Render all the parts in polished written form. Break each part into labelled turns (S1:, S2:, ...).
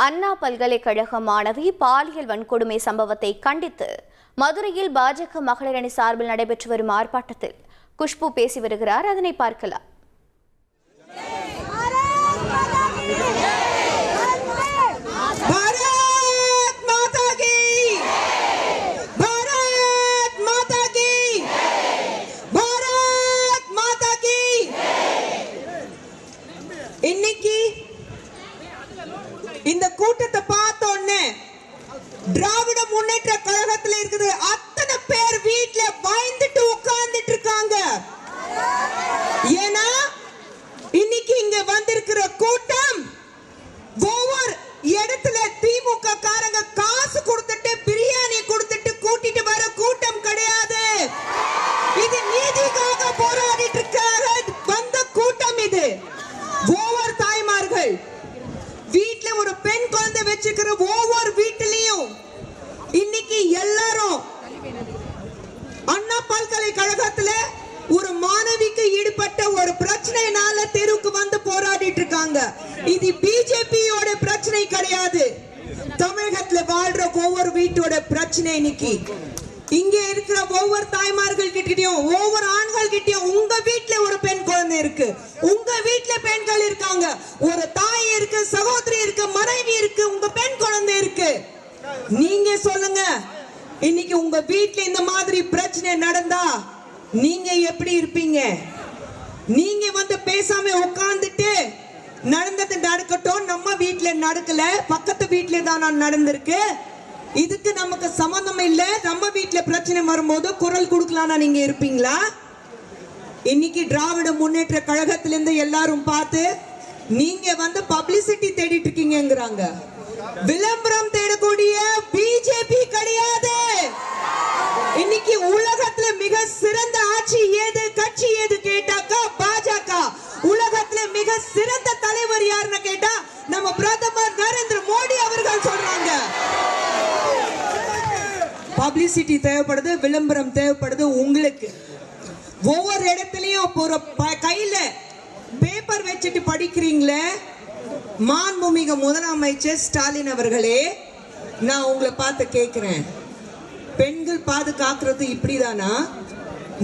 S1: அண்ணா பல்கலைக்கழக மாணவி பாலியல் வன்கொடுமை சம்பவத்தை கண்டித்து மதுரையில் பாஜக மகளிர் அணி சார்பில் நடைபெற்று வரும் ஆர்ப்பாட்டத்தில் குஷ்பு பேசி வருகிறார். அதனை பார்க்கலாம்.
S2: இன்னைக்கு இந்த கூட்டத்தை பார்த்தோன்னே திராவிட முன்னேற்ற கழகத்துல இருக்குது அத்தனை பேர் வீட்டுல பயந்துட்டு உட்கார்ந்துட்டு இருக்காங்க. ஏன்னா இன்னைக்கு இங்க வந்திருக்கிற கூட்டம் ஒவ்வொரு இடத்துல திமுக காரங்க காசு கொடுத்துட்டு பிரியாணி கொடுத்துட்டு கூட்டிட்டு வர கூட்டம் கிடையாது. இது நீதிக்காக போராடிட்டு இருக்காங்க வந்த கூட்டம். இது ஒவ்வொரு தாய்மார்கள் வீட்டுல ஒரு பெண் குழந்தை வச்சிருக்கிற ஒவ்வொரு வீட்டிலையும் இன்னைக்கு எல்லாரும் அண்ணா பல்கலைக்கழகத்துல ஒரு மாணவிக்கு ஈடுபட்ட ஒரு பிரச்சனைனால தெருவுக்கு வந்து போராடிட்டு இருக்காங்க. இது பிஜேபியோட பிரச்சனை கிடையாது. தமிழகத்துல வாழ்ற ஒவ்வொரு வீட்டோட பிரச்சனை. இன்னைக்கு இங்க இருக்கிற ஒவ்வொரு தாய்மார்கள் கிட்டயும் ஒவ்வொரு ஆண்கள் கிட்டயும் உங்க வீட்டுல ஒரு பெண் குழந்தை இருக்கு, உங்க வீட்டுல பெண்கள் இருக்காங்க, ஒரு தாய் இருக்கு, சகோதரி இருக்கு, மனைவி இருக்கு, உங்க பெண் குழந்தை இருக்கு. நீங்க சொல்லுங்க, இன்னைக்கு உங்க வீட்டுல இந்த மாதிரி பிரச்சனை நடந்தா நீங்க எப்படி இருப்பீங்க? நீங்க வந்து பேசாம உட்கார்ந்துட்டு நடந்தது நடக்கட்டும், நம்ம வீட்டுல நடக்கல, பக்கத்து வீட்டுல தான் நடந்திருக்கு, இதுக்கு நமக்கு சம்பந்தம் இல்ல, நம்ம வீட்டுல பிரச்சனை வரும்போது குரல் கொடுக்கலாம்னா நீங்க இருப்பீங்களா? இன்னைக்கு திராவிட முன்னேற்ற கழகத்திலிருந்து எல்லாரும் பார்த்து நீங்க வந்து பப்ளிசிட்டி தேடிட்டு இருக்கீங்கங்கறாங்க. விளம்பரம் தேடக்கூடிய பிஜேபி கிடையாது. இன்னைக்கு உலகத்துல மிக சிறந்த ஆட்சி ஏது, கட்சி ஏது கேட்டாக்கா பாஜக. உலகத்துல மிக சிறந்த தலைவர் யாருன்னு கேட்டா நம்ம பிரதமர் நரேந்திர மோடி அவர்கள் சொல்றாங்க. பப்ளிசிட்டி தேவைப்படுது, விளம்பரம் தேவைப்படுது. உங்களுக்கு ஒவ்வொரு இடத்துலயும் ஒரு கையில பேப்பர் வச்சுட்டு படிக்கிறீங்களே. மாண்புமிகு முதலமைச்சர் ஸ்டாலின் அவர்களே, நான் உங்களை பார்த்து கேட்கிறேன், பெண்கள் பாதுகாக்கிறது இப்படிதானா?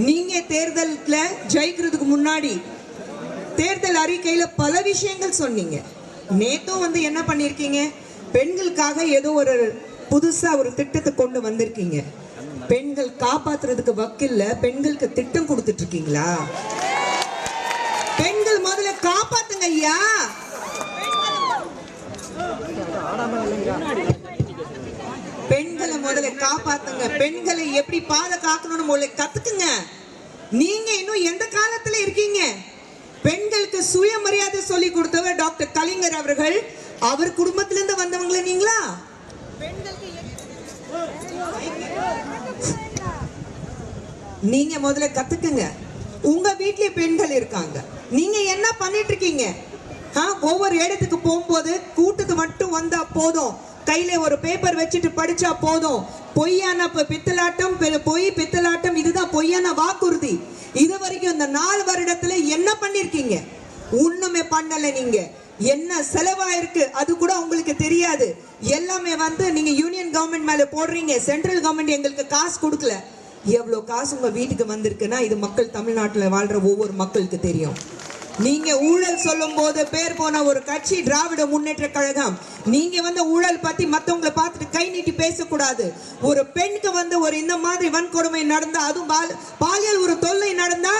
S2: நீங்க தேர்தல்ல ஜெயிக்கிறதுக்கு முன்னாடி தேர்தல் அறிக்கையில பல விஷயங்கள் சொன்னீங்க. நேத்தும் வந்து என்ன பண்ணிருக்கீங்க? பெண்களுக்காக ஏதோ ஒரு புதுசா ஒரு திட்டத்தை கொண்டு வந்திருக்கீங்க. பெண்கள் காப்பாத்துறதுக்கு வக்கில்ல, பெண்களுக்கு திட்டம் கொடுத்துட்டு இருக்கீங்களா? பெண்கள் முதல்ல காப்பாத்துங்க ஐயா. பெண்களை முதல்ல காப்பாத்துங்க. பெண்களை எப்படி பாதுகாக்கணும்னு முதல்ல கத்துக்குங்க. நீங்க இன்னும் எந்த காலத்துல இருக்கீங்க? பெண்களுக்கு சுயமரியாதை சொல்லி கொடுத்தவர் டாக்டர் கலைஞர் அவர்கள். அவர் குடும்பத்திலிருந்து வந்தவங்கள நீங்களா? நீங்க முதல்ல கத்துக்குங்க. உங்க வீட்லயே பெண்கள் இருக்காங்க. நீங்க என்ன பண்ணிட்டு இருக்கீங்க? ஒவ்வொரு இடத்துக்கு போகும்போது கூட்டத்து மட்டும் வந்தா போதும், கையில ஒரு பேப்பர் வச்சுட்டு படிச்சா போதும். பொய்யான பித்தலாட்டம், பொய் பித்தலாட்டம், இதுதான் பொய்யான வாக்குறுதி. இது வரைக்கும் இந்த 4 வருடத்துல என்ன பண்ணிருக்கீங்க? ஒண்ணுமே பண்ணல. நீங்க என்ன செலவாயிருக்கு அது கூட உங்களுக்கு தெரியாது. எல்லாமே வந்து நீங்க யூனியன் கவர்மெண்ட் மேல போடுறீங்க. சென்ட்ரல் கவர்மெண்ட் எங்களுக்கு காசு கொடுக்கல. எவ்வளவு காசு உங்க வீட்டுக்கு வந்திருக்குன்னா இது மக்கள், தமிழ்நாட்டுல வாழ்ற ஒவ்வொரு மக்களுக்கு தெரியும். நீங்க ஊழல் சொல்லும் போது பேர் போன ஒரு கட்சி திராவிட முன்னேற்ற கழகம். நீங்க வந்து ஊழல் பத்தி மத்தவங்களை பார்த்துட்டு கை நீட்டி பேசக்கூடாது. ஒரு பெண்ணுக்கு வந்து ஒரு இந்த மாதிரி வன்கொடுமை நடந்தா, அதுவும் பாலியல் ஒரு தொல்லை நடந்தா,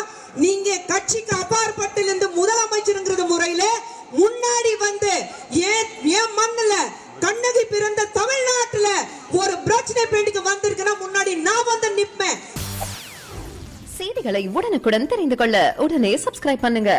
S2: நீங்க கட்சிக்கு அப்பாற்பட்டிலிருந்து முதலமைச்சருங்கிறது முறையில முன்னாடி வந்து ஏன் மண்ணுல கண்ணகி பிறந்த தமிழ்நாட்டுல ஒரு பிரச்சனை பெண்ணுக்கு வந்திருக்குன்னா முன்னாடி நான் வந்து நிப்பேன்.
S3: செய்திகளை உடனுக்குடன் தெரிந்து கொள்ள உடனே சப்ஸ்கிரைப் பண்ணுங்க.